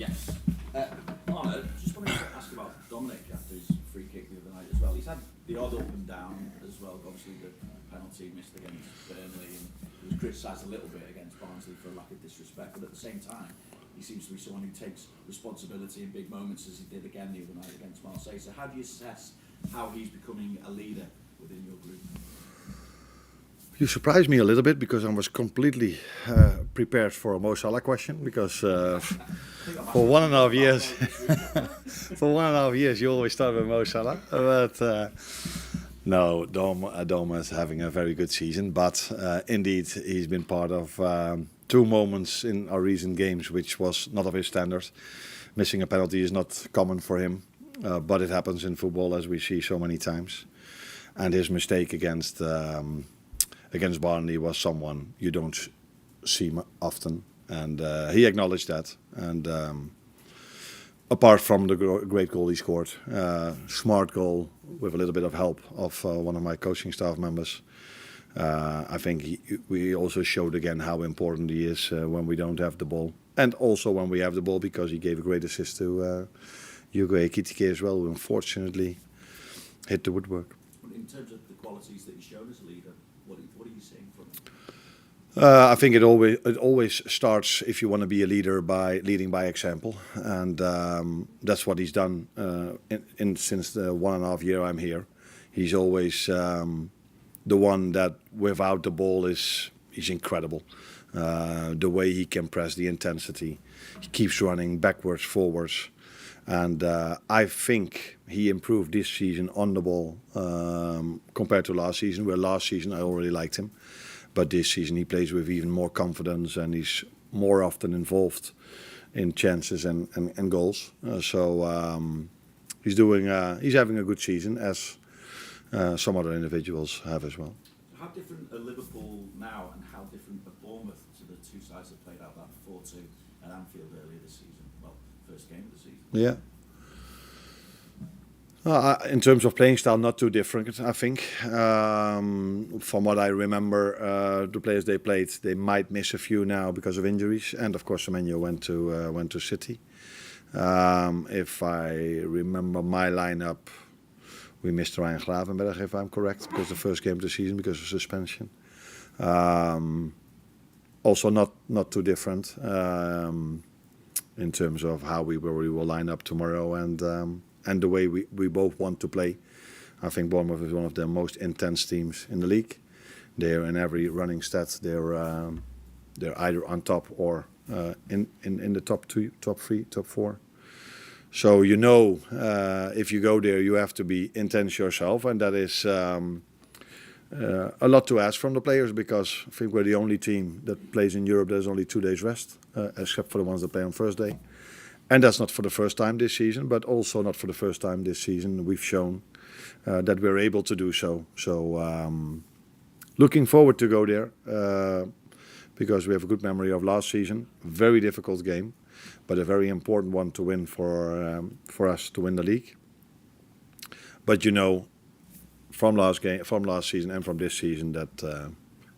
Yes. Arnott, just wanted to ask about Dominic after his free kick the other night as well. He's had the odd up and down as well. Obviously, the penalty missed against Burnley, and he was criticised a little bit against Barnsley for a lack of disrespect. But at the same time, he seems to be someone who takes responsibility in big moments, as he did again the other night against Marseille. So how do you assess how he's becoming a leader within your group? You surprised me a little bit because I was completely prepared for a Mo Salah question because for 1.5 years, for 1.5 years you always start with Mo Salah. But no, Dom is having a very good season. But indeed, he's been part of 2 moments in our recent games which was not of his standard. Missing a penalty is not common for him, but it happens in football as we see so many times. And his mistake against Barnsley was someone you don't see often, and he acknowledged that. And apart from the great goal he scored, smart goal with a little bit of help of one of my coaching staff members, I think we also showed again how important he is when we don't have the ball, and also when we have the ball, because he gave a great assist to Yegip as well, who unfortunately hit the woodwork. In terms of the qualities that he's shown as a leader, what are you seeing from him? I think it always starts, if you want to be a leader, by leading by example, and that's what he's done since the 1.5 year I'm here. He's always the one that without the ball he's incredible. The way he can press, the intensity, he keeps running backwards, forwards. And I think he improved this season on the ball compared to last season, where last season I already liked him. But this season he plays with even more confidence, and he's more often involved in chances and goals. He's having a good season, as some other individuals have as well. How different are Liverpool now, and how different are Bournemouth to the 2 sides that played out that 4-2 at Anfield earlier this season? Well, first game of the season. Yeah. In terms of playing style, not too different, I think. From what I remember, the players they played, they might miss a few now because of injuries, and of course Semienio went to City. If I remember my lineup, we missed Ryan Gravenberg, if I'm correct, because the first game of the season because of suspension. Also not too different in terms of how we will line up tomorrow, and the way we both want to play. I think Bournemouth is one of the most intense teams in the league. They're in every running stat. They're either on top or in the top 2, top 3, top 4. So if you go there, you have to be intense yourself, and that is a lot to ask from the players, because I think we're the only team that plays in Europe. There's only 2 days rest, except for the ones that play on Thursday. And that's not for the first time this season, but also not for the first time this season we've shown that we're able to do so. So looking forward to go there, because we have a good memory of last season. Very difficult game, but a very important one to win for us to win the league. But from last season and from this season, that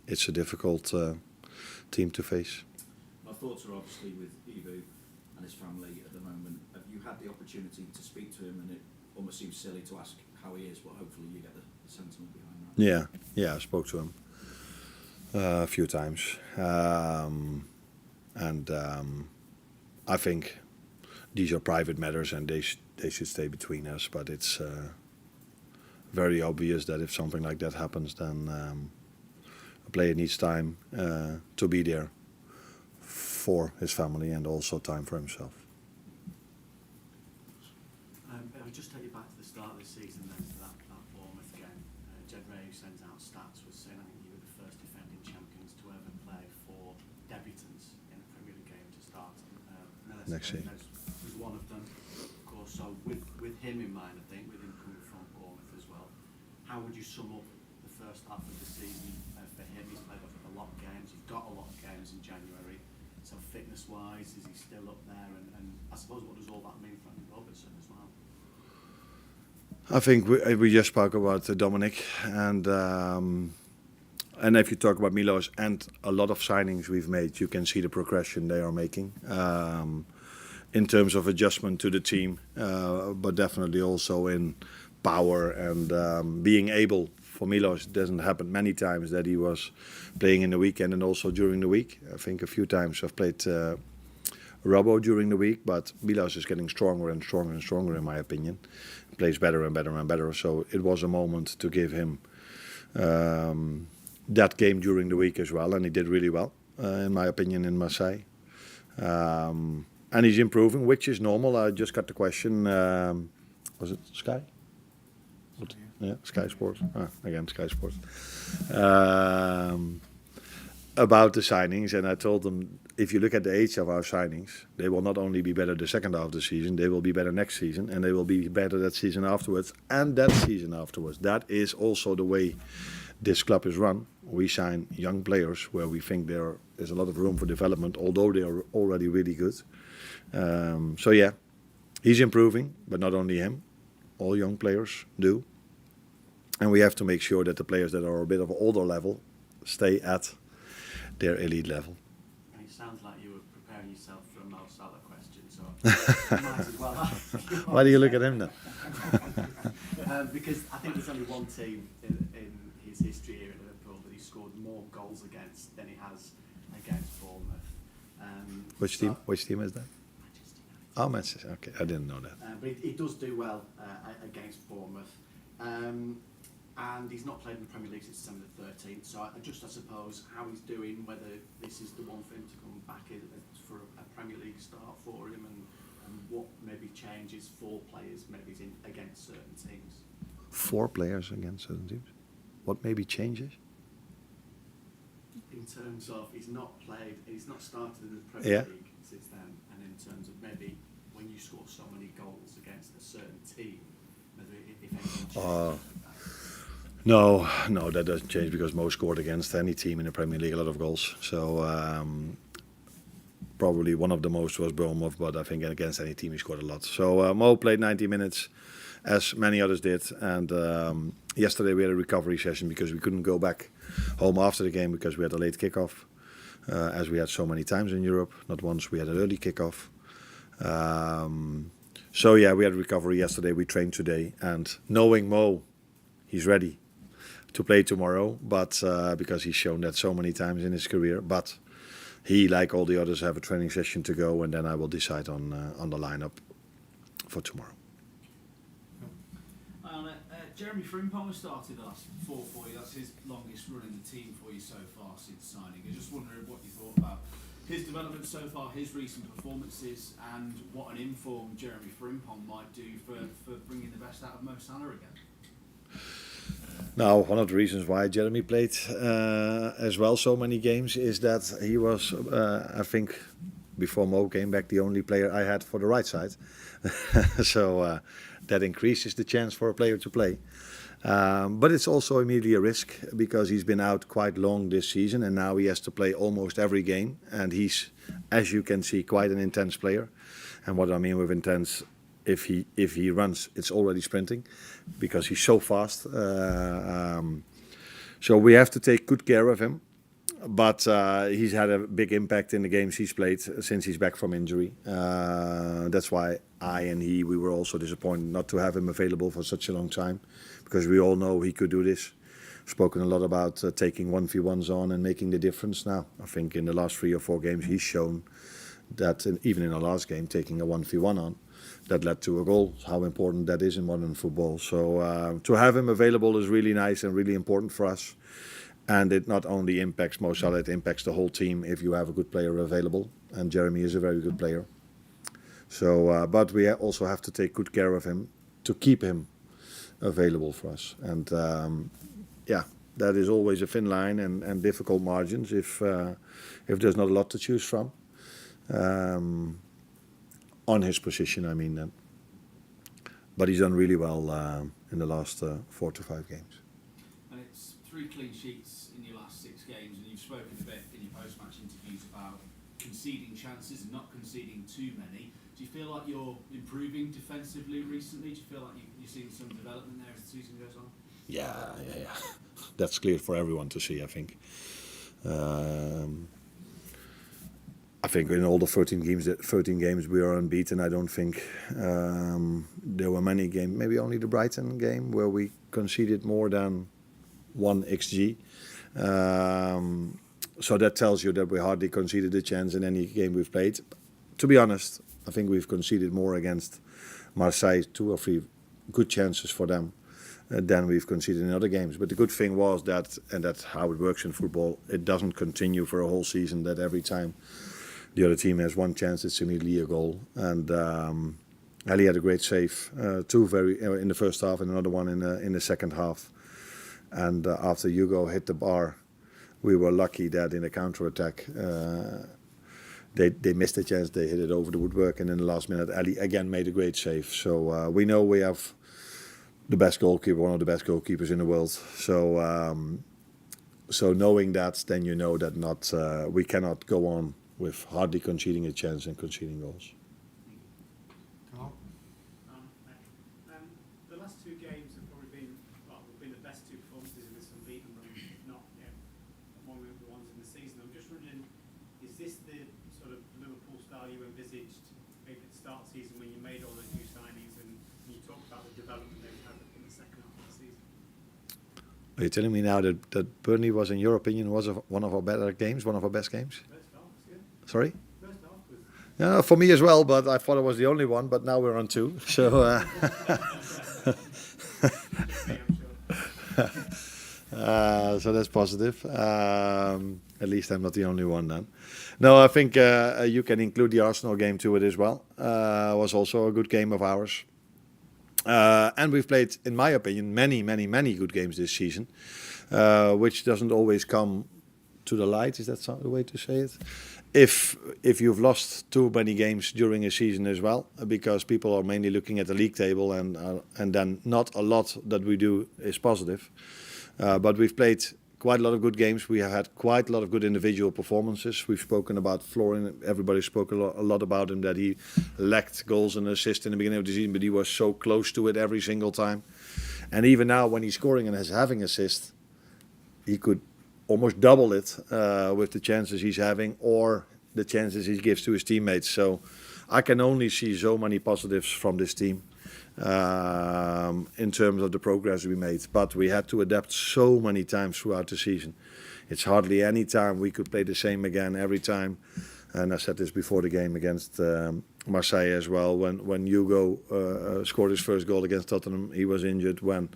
it's a difficult team to face. My thoughts are obviously with Íbou and his family at the moment. Have you had the opportunity to speak to him? And it almost seems silly to ask how he is, but hopefully you get the sentiment behind that. Yeah, I spoke to him a few times, and I think these are private matters, and they should stay between us. But it's very obvious that if something like that happens, then a player needs time to be there for his family, and also time for himself. I'll just take you back to the start of the season, then to that Bournemouth game. Jed Ray, who sends out stats, was saying I think you were the first defending champions to ever play for debutants in a Premier League game to start. Next year was one of them, of course. So with him in mind, I think, with him coming from Bournemouth as well, how would you sum up the first half of the season for him? He's played a lot of games. He's got a lot of games in January. So fitness-wise, is he still up there? And I suppose, what does all that mean for Andy Robertson as well? I think we just spoke about Dominic, and if you talk about Milos and a lot of signings we've made, you can see the progression they are making. in terms of adjustment to the team, but definitely also in power and being able. For Milos, it doesn't happen many times that he was playing in the weekend and also during the week. I think a few times I've played Robbo during the week, but Milos is getting stronger and stronger and stronger, in my opinion. He plays better and better and better. So it was a moment to give him that game during the week as well, and he did really well, in my opinion, in Marseille. And he's improving, which is normal. I just got the question, was it Sky? What? Yeah, Sky Sports. Again, Sky Sports. About the signings, and I told them, if you look at the age of our signings, they will not only be better the second half of the season, they will be better next season, and they will be better that season afterwards, and that season afterwards. That is also the way this club is run. We sign young players where we think there is a lot of room for development, although they are already really good. So yeah, he's improving, but not only him. All young players do. And we have to make sure that the players that are a bit of an older level stay at their elite level. It sounds like you were preparing yourself for a Mo Salah question, so you might as well ask. Why do you look at him then? Because I think there's only one team in his history here at Liverpool that he scored more goals against than he has against Bournemouth. Which team? Which team is that? Oh, Manchester. Okay, I didn't know that. But he does do well against Bournemouth. And he's not played in the Premier League since December the 13th, so I suppose how he's doing, whether this is the one for him to come back in for a Premier League start for him, and what maybe changes for players maybe against certain teams. 4 players against certain teams? What maybe changes? In terms of he's not started in the Premier League since then, and in terms of maybe when you score so many goals against a certain team, whether if anything changes. No, that doesn't change because Mo scored against any team in the Premier League a lot of goals. So probably one of the most was Bournemouth, but I think against any team he scored a lot. So Mo played 90 minutes, as many others did. And yesterday we had a recovery session because we couldn't go back home after the game because we had a late kickoff, as we had so many times in Europe. Not once we had an early kickoff. So yeah, we had a recovery yesterday. We trained today, and knowing Mo, he's ready to play tomorrow, but because he's shown that so many times in his career. But he, like all the others, have a training session to go, and then I will decide on the lineup for tomorrow. Jeremy Frimpong has started the last 4 for you. That's his longest run in the team for you so far since signing. I just wondering what you thought about his development so far, his recent performances, and what an informed Jeremy Frimpong might do for bringing the best out of Mo Salah again. Now, one of the reasons why Jeremy played as well so many games is that he was, I think, before Mo came back, the only player I had for the right side. So that increases the chance for a player to play. But it's also immediately a risk because he's been out quite long this season and now he has to play almost every game. And he's, as you can see, quite an intense player. And what I mean with intense, if he runs, it's already sprinting because he's so fast. So we have to take good care of him. But he's had a big impact in the games he's played since he's back from injury. That's why we were also disappointed not to have him available for such a long time, because we all know he could do this. Spoken a lot about taking 1v1s on and making the difference. Now, I think in the last 3 or 4 games he's shown that, even in the last game, taking a 1v1 on, that led to a goal. How important that is in modern football. So to have him available is really nice and really important for us. And it not only impacts Mo Salah, it impacts the whole team if you have a good player available. And Jeremy is a very good player. So, but we also have to take good care of him to keep him available for us. And yeah, that is always a thin line and difficult margins if there's not a lot to choose from. On his position, I mean then. But he's done really well in the last 4 to 5 games. And it's 3 clean sheets in your last 6 games, and you've spoken a bit in your post-match interviews about conceding chances and not conceding too many. Do you feel like you're improving defensively recently? Do you feel like you're seeing some development there as the season goes on? Yeah. That's clear for everyone to see, I think. I think in all the 13 games we are unbeaten. I don't think there were many games, maybe only the Brighton game, where we conceded more than 1 XG. So that tells you that we hardly conceded a chance in any game we've played. To be honest, I think we've conceded more against Marseille, 2 or 3 good chances for them than we've conceded in other games. But the good thing was that, and that's how it works in football, it doesn't continue for a whole season, that every time the other team has 1 chance, it's immediately a goal. And Ali had a great save, 2 in the first half and another one in the second half. And after Hugo hit the bar, we were lucky that in the counter-attack they missed a chance, they hit it over the woodwork, and in the last minute Ali again made a great save. So we know we have the best goalkeeper, one of the best goalkeepers in the world. So knowing that, then you know that we cannot go on with hardly conceding a chance and conceding goals. The last 2 games have probably been the best 2 performances in this unbeaten run, not among the ones in the season. I'm just wondering, is this the sort of Liverpool style you envisaged maybe at the start of the season when you made all those new signings and you talked about the development they've had in the second half of the season? Are you telling me now that Burnley was, in your opinion, one of our better games, one of our best games? First half, yeah. Sorry? First half was. Yeah, for me as well, but I thought it was the only one. But now we're on 2, so. So that's positive. At least I'm not the only one then. No, I think you can include the Arsenal game to it as well. Was also a good game of ours. And we've played, in my opinion, many good games this season, which doesn't always come to the light. Is that the way to say it? If you've lost too many games during a season as well, because people are mainly looking at the league table, and then not a lot that we do is positive. But we've played quite a lot of good games. We have had quite a lot of good individual performances. We've spoken about Florin. Everybody spoke a lot about him, that he lacked goals and assists in the beginning of the season, but he was so close to it every single time. And even now, when he's scoring and having assists, he could almost double it with the chances he's having or the chances he gives to his teammates. So I can only see so many positives from this team in terms of the progress we made. But we had to adapt so many times throughout the season. It's hardly any time we could play the same again every time. And I said this before the game against Marseille as well. When Hugo scored his first goal against Tottenham, he was injured. When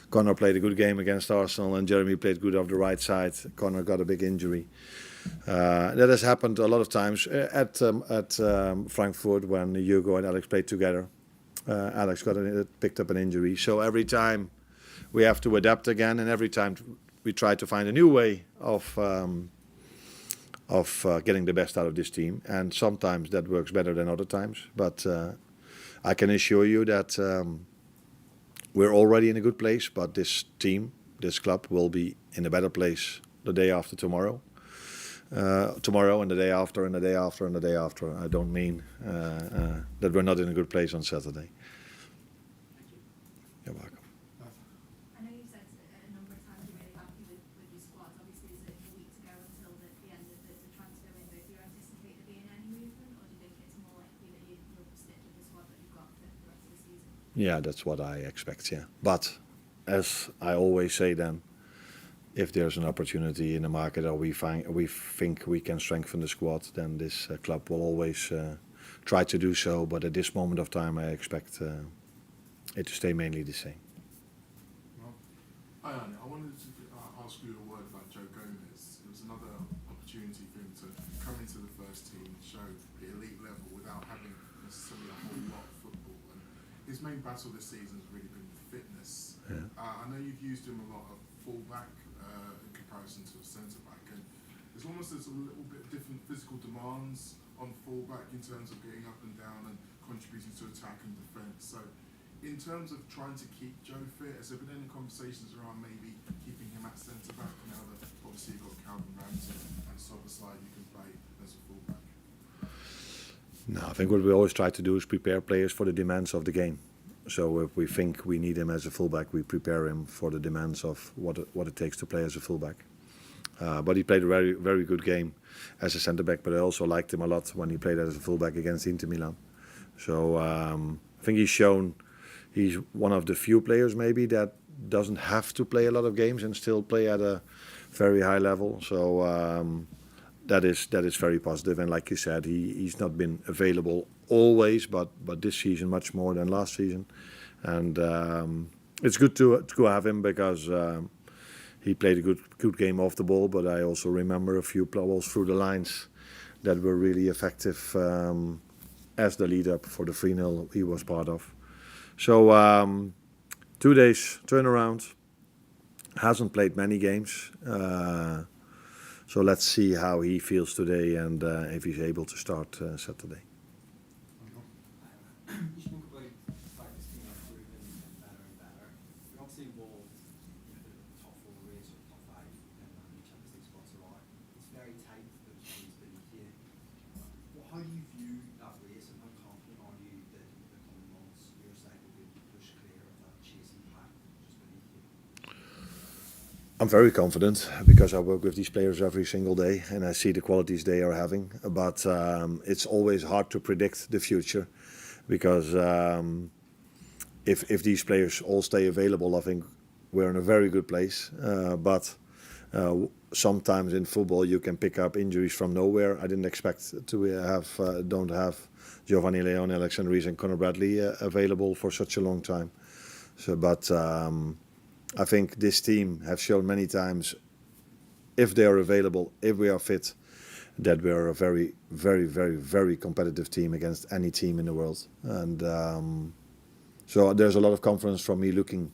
Connor played a good game against Arsenal and Jeremy played good off the right side, Connor got a big injury. That has happened a lot of times at Frankfurt when Hugo and Alex played together. Alex picked up an injury. So every time we have to adapt again, and every time we try to find a new way of getting the best out of this team. And sometimes that works better than other times. But I can assure you that we're already in a good place, but this team, this club, will be in a better place the day after tomorrow. Tomorrow and the day after and the day after and the day after. I don't mean that we're not in a good place on Saturday. You're welcome. I know you've said a number of times you're really happy with your squad. Obviously, there's a week to go until the end of the transfer window. Do you anticipate there being any movement, or do you think it's more likely that you'll stick with the squad that you've got for the rest of the season? Yeah, that's what I expect, yeah. But as I always say then, if there's an opportunity in the market or we think we can strengthen the squad, then this club will always try to do so. But at this moment of time, I expect it to stay mainly the same. Well, Arneh, I wanted to ask you a word about Joe Gomez. It was another opportunity for him to come into the first team and show the elite level without having necessarily a whole lot of football. And his main battle this season has really been fitness. Yeah. I know you've used him a lot of fullback in comparison to a centre back, and there's a little bit of different physical demands on fullback in terms of getting up and down and contributing to attack and defence. So, in terms of trying to keep Joe fit, has there been any conversations around maybe keeping him at centre back now that obviously you've got Calvin Ramsey and Soboslai you can play as a fullback? No, I think what we always try to do is prepare players for the demands of the game. So if we think we need him as a fullback, we prepare him for the demands of what it takes to play as a fullback. But he played a very, very good game as a centre back, but I also liked him a lot when he played as a fullback against Inter Milan. So I think he's one of the few players maybe that doesn't have to play a lot of games and still play at a very high level. So that is very positive. And like you said, he's not been available always, but this season much more than last season. And it's good to have him because he played a good game off the ball. But I also remember a few balls through the lines that were really effective as the lead up for the 3-0 he was part of. So 2 days turnaround. Hasn't played many games. So let's see how he feels today and if he's able to start Saturday. You spoke about the fact this team are improving and better. We're obviously involved in a bit of a top 4 race or top 5 and the Champions League spots are on. It's very tight, those teams beneath you. Well, how do you view that race and how confident are you that in the coming months your side will be able to push clear of that chasing pack just beneath you? I'm very confident because I work with these players every single day and I see the qualities they are having. But it's always hard to predict the future because if these players all stay available, I think we're in a very good place. But sometimes in football you can pick up injuries from nowhere. I didn't expect to don't have Giovanni Leone, Alexander Rees and Conor Bradley available for such a long time. So, but I think this team have shown many times, if they are available, if we are fit, that we are a very, very, very, very competitive team against any team in the world. And so there's a lot of confidence from me looking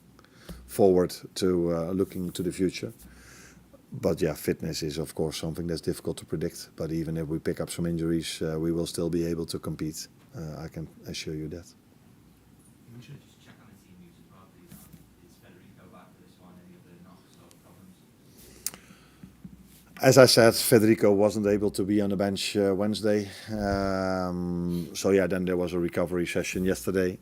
forward to looking to the future. But yeah, fitness is of course something that's difficult to predict. But even if we pick up some injuries, we will still be able to compete. I can assure you that. We should just check on the team news as well, please. Is Federico back for this one? Any other knocks or problems? As I said, Federico wasn't able to be on the bench Wednesday. So yeah, then there was a recovery session yesterday.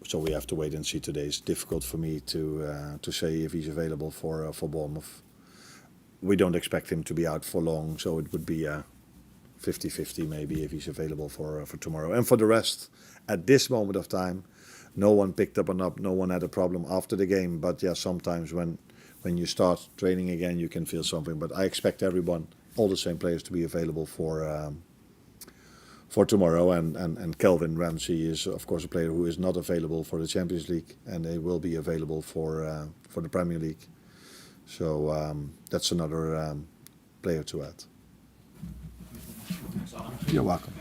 So we have to wait and see today. It's difficult for me to say if he's available for Bournemouth. We don't expect him to be out for long, so it would be 50-50 maybe if he's available for tomorrow. And for the rest, at this moment of time, no one picked up and up, no one had a problem after the game. But yeah, sometimes when you start training again, you can feel something. But I expect everyone, all the same players, to be available for tomorrow. And Kelvin Ramsey is, of course, a player who is not available for the Champions League, and they will be available for the Premier League. So that's another player to add. You're welcome.